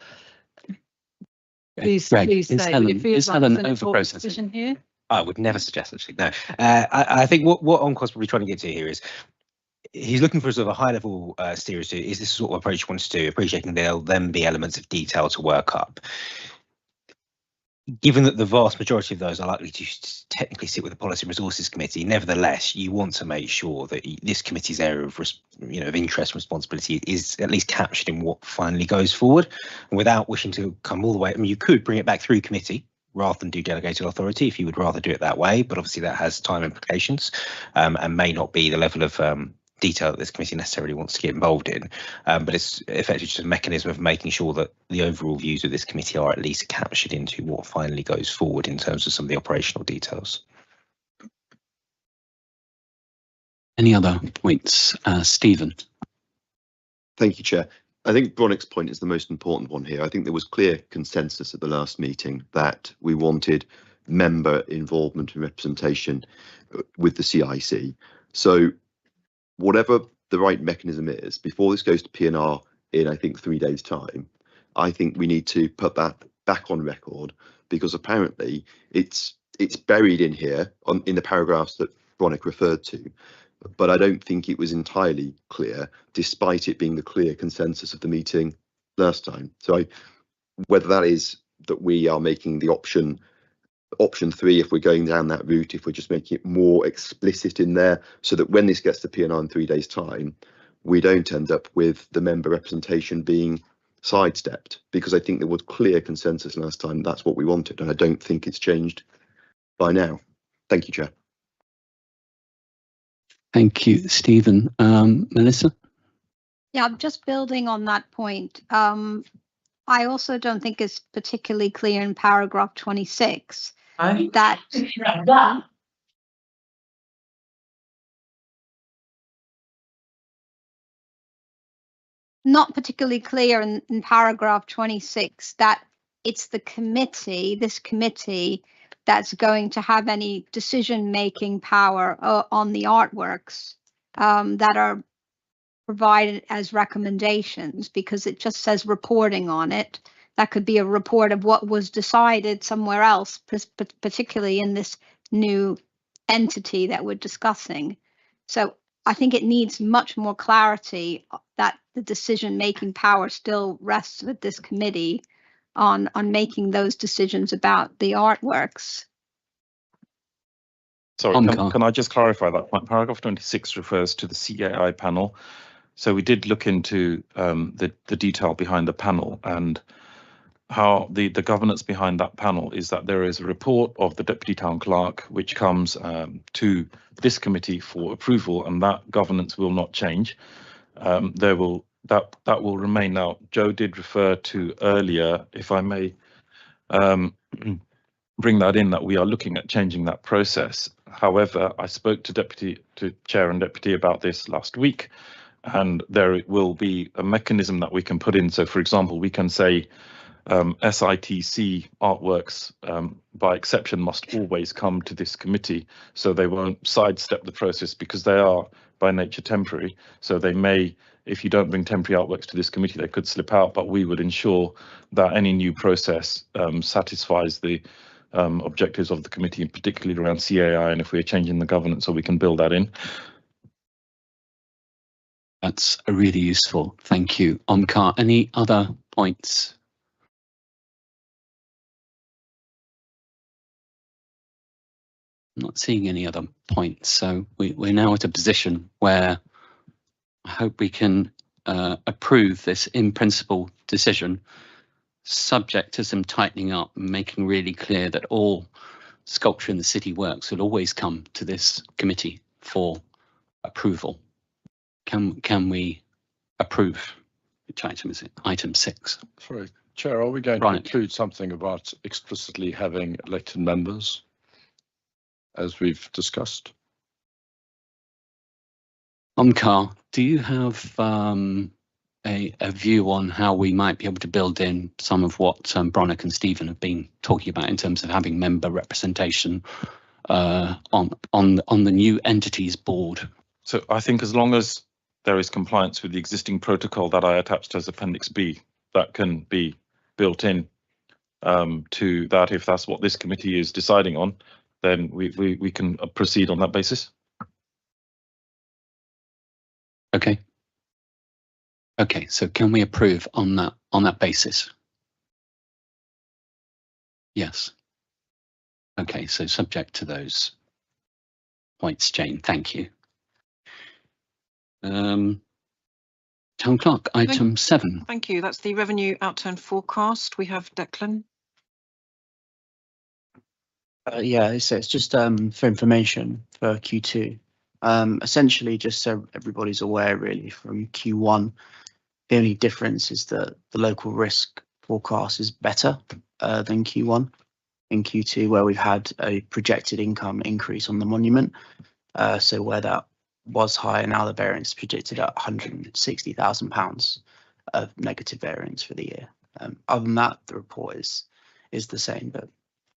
please say, it feels like there's an important decision here. I would never suggest actually. No, I think what Omkar's probably trying to get to here is he's looking for sort of a high level steer to is this sort of approach he wants to do, appreciating there'll then be elements of detail to work up. Given that the vast majority of those are likely to technically sit with the Policy and Resources Committee, nevertheless, you want to make sure that this committee's area of, of interest and responsibility is at least captured in what finally goes forward. And without wishing to come all the way, I mean, you could bring it back through committee rather than do delegated authority if you would rather do it that way, but obviously that has time implications and may not be the level of detail that this committee necessarily wants to get involved in, but it's effectively just a mechanism of making sure that the overall views of this committee are at least captured into what finally goes forward in terms of some of the operational details. Any other points? Stephen. Thank you, Chair. I think Bronic's point is the most important one here. I think there was clear consensus at the last meeting that we wanted member involvement and representation with the CIC. So whatever the right mechanism is, before this goes to PNR in, I think, 3 days' time, I think we need to put that back on record, because apparently it's buried in here in the paragraphs that Bronick referred to, but I don't think it was entirely clear, despite it being the clear consensus of the meeting last time. So whether that is that we are making the option 3, if we're going down that route, if we're just making it more explicit in there, so that when this gets to PNR in 3 days' time, we don't end up with the member representation being sidestepped, because I think there was clear consensus last time that's what we wanted, and I don't think it's changed by now. Thank you, Chair. Thank you, Stephen. Melissa? Yeah, just building on that point. I also don't think it's particularly clear in paragraph 26 that not particularly clear in paragraph 26 that it's the committee, this committee, that's going to have any decision-making power on the artworks that are provided as recommendations, because it just says reporting on it. That could be a report of what was decided somewhere else, particularly in this new entity that we're discussing. So I think it needs much more clarity that the decision-making power still rests with this committee on making those decisions about the artworks. Sorry, can I just clarify that point? Paragraph 26 refers to the CAI panel. So we did look into the detail behind the panel, and how the governance behind that panel is that there is a report of the Deputy Town Clerk which comes to this committee for approval, and that governance will not change. there will that will remain. Now, Joe did refer to earlier, if I may bring that in, that we are looking at changing that process. However, I spoke to Chair and Deputy about this last week, and there will be a mechanism that we can put in. So, for example, we can say SITC artworks by exception must always come to this committee, so they won't sidestep the process because they are by nature temporary. So they may, if you don't bring temporary artworks to this committee, they could slip out, but we would ensure that any new process satisfies the objectives of the committee, particularly around CAI, and if we're changing the governance, so we can build that in. That's really useful. Thank you. Omkar, any other points? I'm not seeing any other points, so we're now at a position where I hope we can approve this in principle decision, subject to some tightening up and making really clear that all sculpture in the city works will always come to this committee for approval. Can we approve? Which item is it? Item 6. Sorry, Chair, are we going to include something about explicitly having elected members, as we've discussed? Omkar, do you have a view on how we might be able to build in some of what Bronach and Stephen have been talking about in terms of having member representation on the new entities board? So I think as long as there is compliance with the existing protocol that I attached as Appendix B, that can be built in to that. If that's what this committee is deciding on, then we can proceed on that basis. Okay. Okay, so can we approve on that basis? Yes. Okay, so subject to those points, Jane. Thank you. Town Clerk, item 7. Thank you. That's the revenue outturn forecast. We have Declan. Yeah, so it's just for information for Q2. Essentially, just so everybody's aware, really, from Q1, the only difference is that the local risk forecast is better than Q1. In Q2, where we've had a projected income increase on the monument, so where that was higher, now the variance is predicted at £160,000 of negative variance for the year. Other than that, the report is the same, but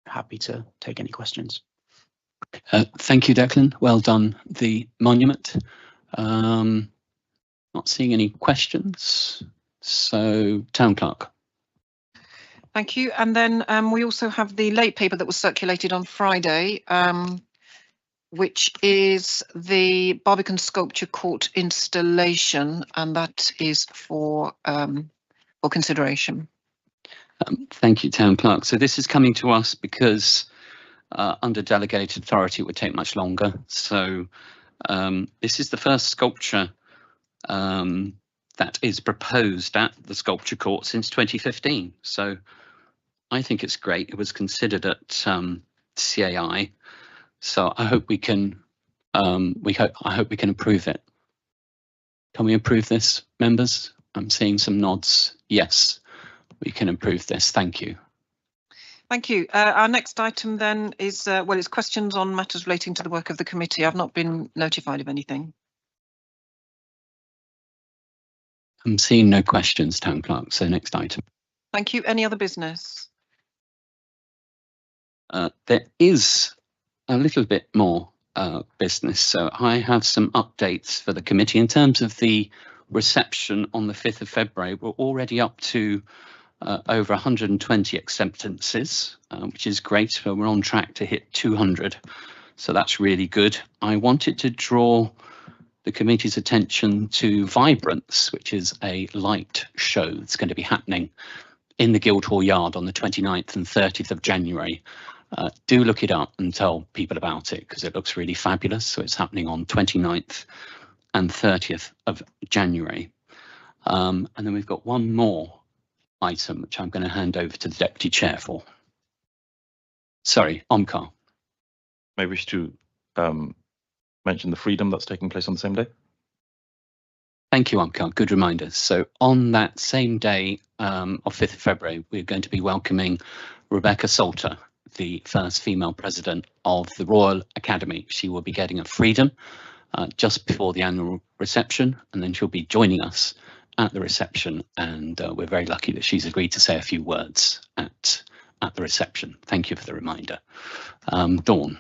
happy to take any questions. Thank you, Declan. Well done. The monument. Not seeing any questions. So, Town Clerk. Thank you. And then we also have the late paper that was circulated on Friday, which is the Barbican Sculpture Court installation, and that is for consideration. Thank you, Town Clerk. So this is coming to us because under delegated authority it would take much longer. So this is the first sculpture that is proposed at the Sculpture Court since 2015. So I think it's great. It was considered at CAI. So I hope we can I hope we can approve it. Can we approve this, members? I'm seeing some nods. Yes, we can approve this. Thank you. Thank you. Our next item then is, well, it's questions on matters relating to the work of the committee. I've not been notified of anything. I'm seeing no questions, Town Clerk. So next item. Thank you. Any other business? There is a little bit more business. So I have some updates for the committee in terms of the reception on the 5th of February. We're already up to over 120 acceptances, which is great. So we're on track to hit 200. So that's really good. I wanted to draw the committee's attention to Vibrance, which is a light show that's going to be happening in the Guildhall Yard on the 29th and 30th of January. Do look it up and tell people about it because it looks really fabulous. So it's happening on 29th and 30th of January. And then we've got one more item, which I'm going to hand over to the Deputy Chair for. Sorry, Omkar. May I wish to mention the freedom that's taking place on the same day? Thank you, Omkar. Good reminder. So on that same day of 5th of February, we're going to be welcoming Rebecca Salter, the first female president of the Royal Academy. She will be getting a freedom just before the annual reception, and then she'll be joining us at the reception. And we're very lucky that she's agreed to say a few words at the reception. Thank you for the reminder. Dawn.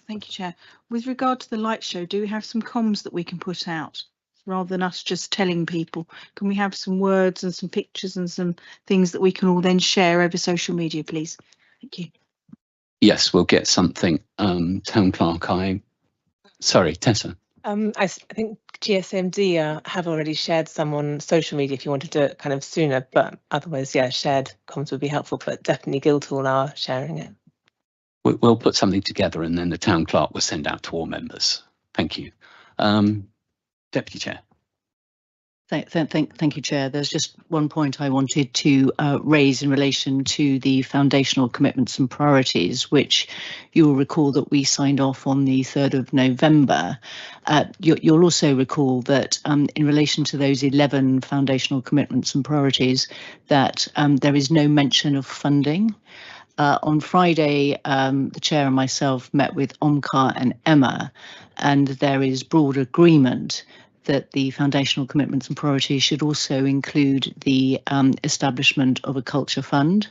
Thank you, Chair. With regard to the light show, do we have some comms that we can put out rather than us just telling people? Can we have some words and some pictures and some things that we can all then share over social media, please? Thank you. Yes, we'll get something. Town Clerk, sorry, Tessa. I think GSMD have already shared some on social media if you want to do it kind of sooner, but otherwise, yeah, shared comms would be helpful, but definitely Guildhall are sharing it. We'll put something together and then the Town Clerk will send out to all members. Thank you. Deputy Chair. Thank you, Chair. There's just one point I wanted to raise in relation to the foundational commitments and priorities, which you'll recall that we signed off on the 3rd of November. You'll also recall that in relation to those 11 foundational commitments and priorities, that there is no mention of funding. On Friday, the Chair and myself met with Omkar and Emma, and there is broad agreement that the foundational commitments and priorities should also include the establishment of a culture fund.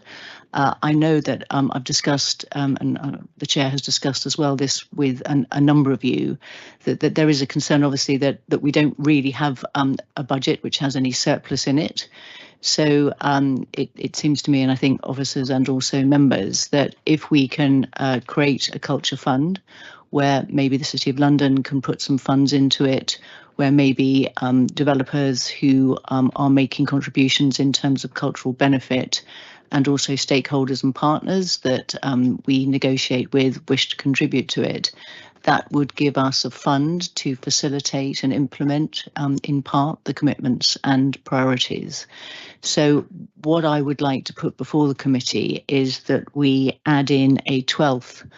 I know that I've discussed, and the Chair has discussed as well this with a number of you, that there is a concern obviously that we don't really have a budget which has any surplus in it. So it seems to me, and I think officers and also members, that if we can create a culture fund where maybe the City of London can put some funds into it, where maybe developers who are making contributions in terms of cultural benefit and also stakeholders and partners that we negotiate with wish to contribute to it, that would give us a fund to facilitate and implement in part the commitments and priorities. So what I would like to put before the committee is that we add in a 12th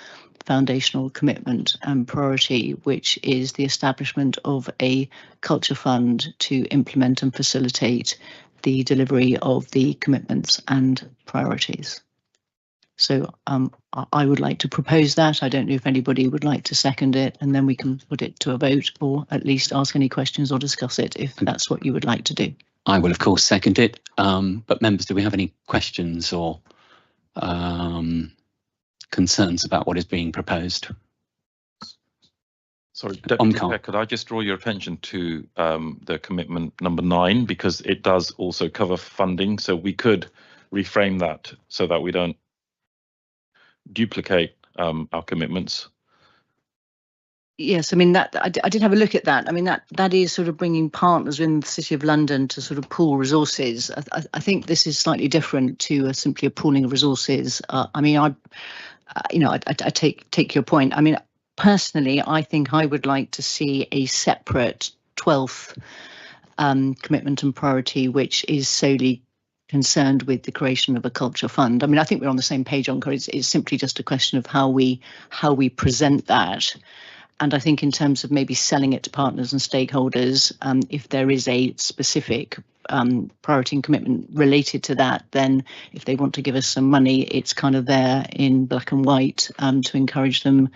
foundational commitment and priority, which is the establishment of a culture fund to implement and facilitate the delivery of the commitments and priorities. So I would like to propose that. I don't know if anybody would like to second it, and then we can put it to a vote or at least ask any questions or discuss it if that's what you would like to do. I will, of course, second it. But members, do we have any questions or concerns about what is being proposed? Sorry, Deputy Chair, could I just draw your attention to the commitment number 9, because it does also cover funding, so we could reframe that so that we don't duplicate our commitments. Yes, I mean that I did have a look at that. I mean that is sort of bringing partners in the City of London to sort of pool resources. I think this is slightly different to simply a pooling of resources. I mean, I take your point. I mean, personally, I think I would like to see a separate 12th commitment and priority, which is solely concerned with the creation of a culture fund. I mean, I think we're on the same page on it. It's simply just a question of how we present that. And I think in terms of maybe selling it to partners and stakeholders, if there is a specific priority and commitment related to that, then if they want to give us some money, it's kind of there in black and white to encourage them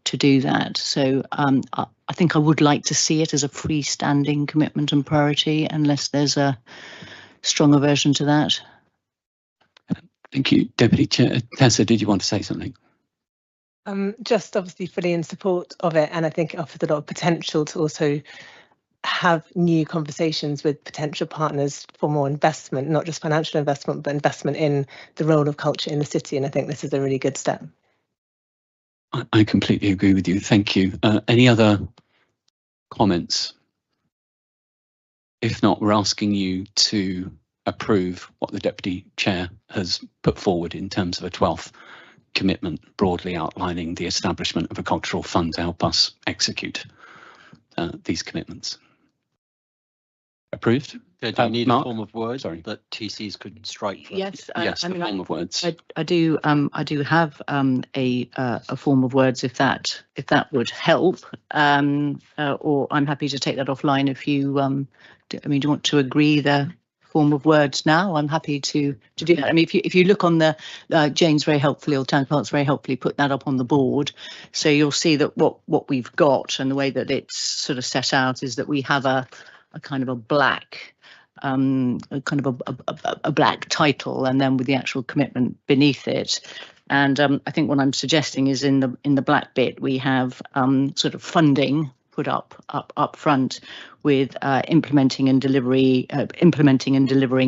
to do that. So I think I would like to see it as a freestanding commitment and priority, unless there's a strong aversion to that. Thank you, Deputy Chair. Tessa, did you want to say something? Just obviously fully in support of it, and I think it offers a lot of potential to also have new conversations with potential partners for more investment, not just financial investment, but investment in the role of culture in the city. And I think this is a really good step. I completely agree with you. Thank you. Any other comments? If not, we're asking you to approve what the Deputy Chair has put forward in terms of a 12th commitment, broadly outlining the establishment of a cultural fund to help us execute these commitments. Approved. Do you need Mark? a form of word Sorry. that TCs could strike for? Yes, Yes, I the mean, form of words. I do have a form of words if that would help, or I'm happy to take that offline if you do you want to agree the form of words now? I'm happy to do that. I mean, if you look on the Jane's very helpfully, or Town Clerk's very helpfully put that up on the board, so you'll see that what we've got and the way that it's sort of set out is that we have a kind of a black a black title, and then with the actual commitment beneath it. And I think what I'm suggesting is in the black bit we have sort of funding put up front with implementing and delivering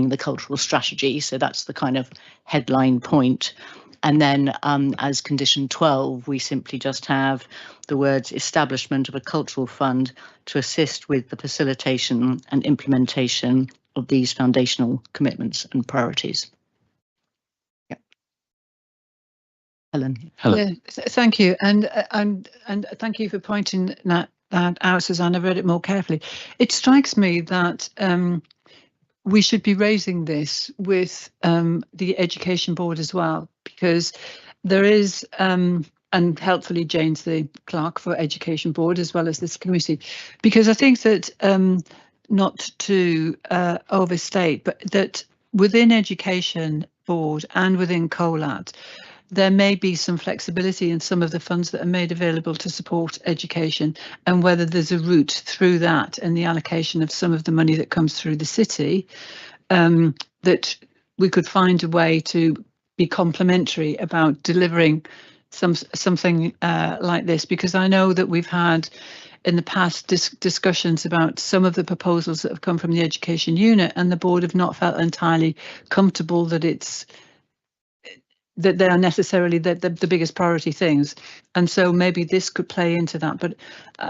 the cultural strategy. So that's the kind of headline point. And then as condition 12, we simply just have the words establishment of a cultural fund to assist with the facilitation and implementation of these foundational commitments and priorities. Yeah. Helen. Yeah, thank you. And thank you for pointing that out, Suzanne. I've read it more carefully. It strikes me that we should be raising this with the Education Board as well, because there is, and helpfully Jane's the clerk for Education Board as well as this committee, because I think that not to overstate, but that within Education Board and within COLAT, there may be some flexibility in some of the funds that are made available to support education, and whether there's a route through that and the allocation of some of the money that comes through the city, that we could find a way to be complementary about delivering something like this, because I know that we've had in the past discussions about some of the proposals that have come from the education unit, and the board have not felt entirely comfortable that they are necessarily the biggest priority things, and so maybe this could play into that. But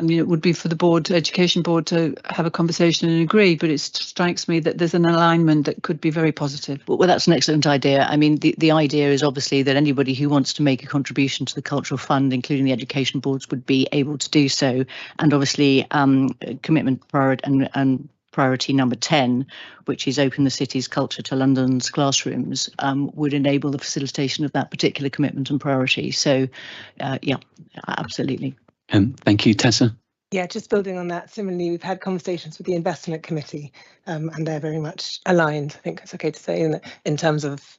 it would be for the education board to have a conversation and agree, but it strikes me that there's an alignment that could be very positive. Well, that's an excellent idea. I mean, the idea is obviously that anybody who wants to make a contribution to the cultural fund, including the education boards, would be able to do so. And obviously commitment priority and priority number 10, which is open the city's culture to London's classrooms, would enable the facilitation of that particular commitment and priority. So, yeah, absolutely. Thank you, Tessa. Yeah, just building on that, similarly, we've had conversations with the investment committee, and they're very much aligned, I think it's okay to say, in terms of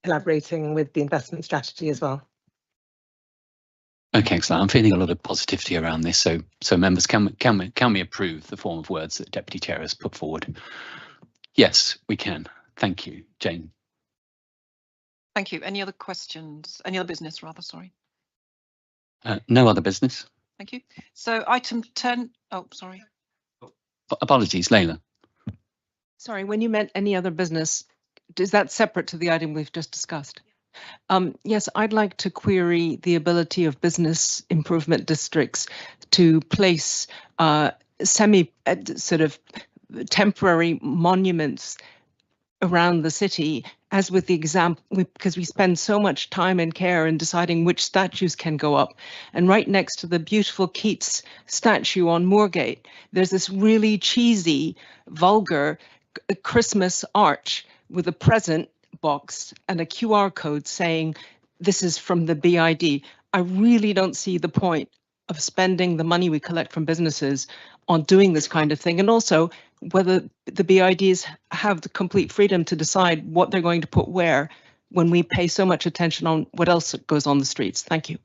collaborating with the investment strategy as well. Okay, excellent. I'm feeling a lot of positivity around this. So members, can we approve the form of words that Deputy Chair has put forward? Yes, we can. Thank you, Jane. Thank you. Any other questions? Any other business, rather? Sorry. No other business. Thank you. So item 10. Oh, sorry. Apologies, Layla. Sorry, when you meant any other business, is that separate to the item we've just discussed? Yes, I'd like to query the ability of business improvement districts to place sort of temporary monuments around the city, as with the example, because we spend so much time and care in deciding which statues can go up. And right next to the beautiful Keats statue on Moorgate, there's this really cheesy, vulgar Christmas arch with a present box and a QR code saying this is from the BID. I really don't see the point of spending the money we collect from businesses on doing this kind of thing, and also whether the BIDs have the complete freedom to decide what they're going to put where when we pay so much attention on what else goes on the streets. Thank you.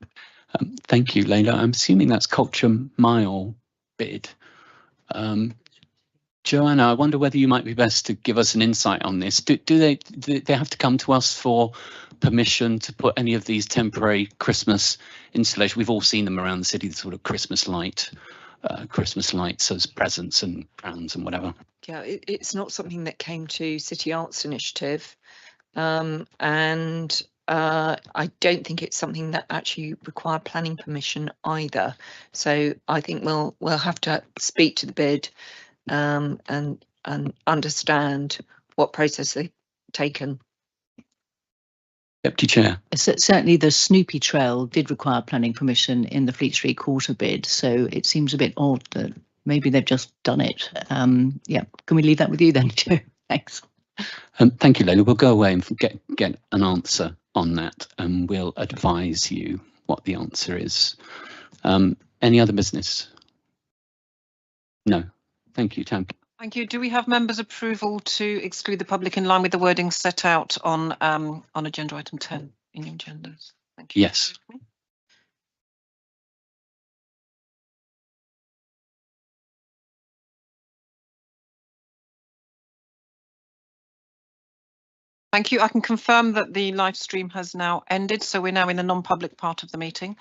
Thank you, Layla. I'm assuming that's Culture Mile bid. Joanna, I wonder whether you might be best to give us an insight on this. Do they have to come to us for permission to put any of these temporary Christmas installations? We've all seen them around the city, the sort of Christmas lights as presents and crowns and whatever. Yeah, it's not something that came to City Arts Initiative, and I don't think it's something that actually required planning permission either. So I think we'll have to speak to the bid and understand what process they've taken. Deputy Chair. Certainly the Snoopy Trail did require planning permission in the Fleet Street Quarter bid, so it seems a bit odd that maybe they've just done it. Yeah, can we leave that with you then, Joe? Thanks. Thank you, Leila. We'll go away and get an answer on that, and we'll advise you what the answer is. Any other business? No. Thank you, Tam. Thank you. Do we have members' approval to exclude the public in line with the wording set out on agenda item 10 in your agendas? Thank you. Yes. Thank you. I can confirm that the live stream has now ended, so we're now in the non-public part of the meeting.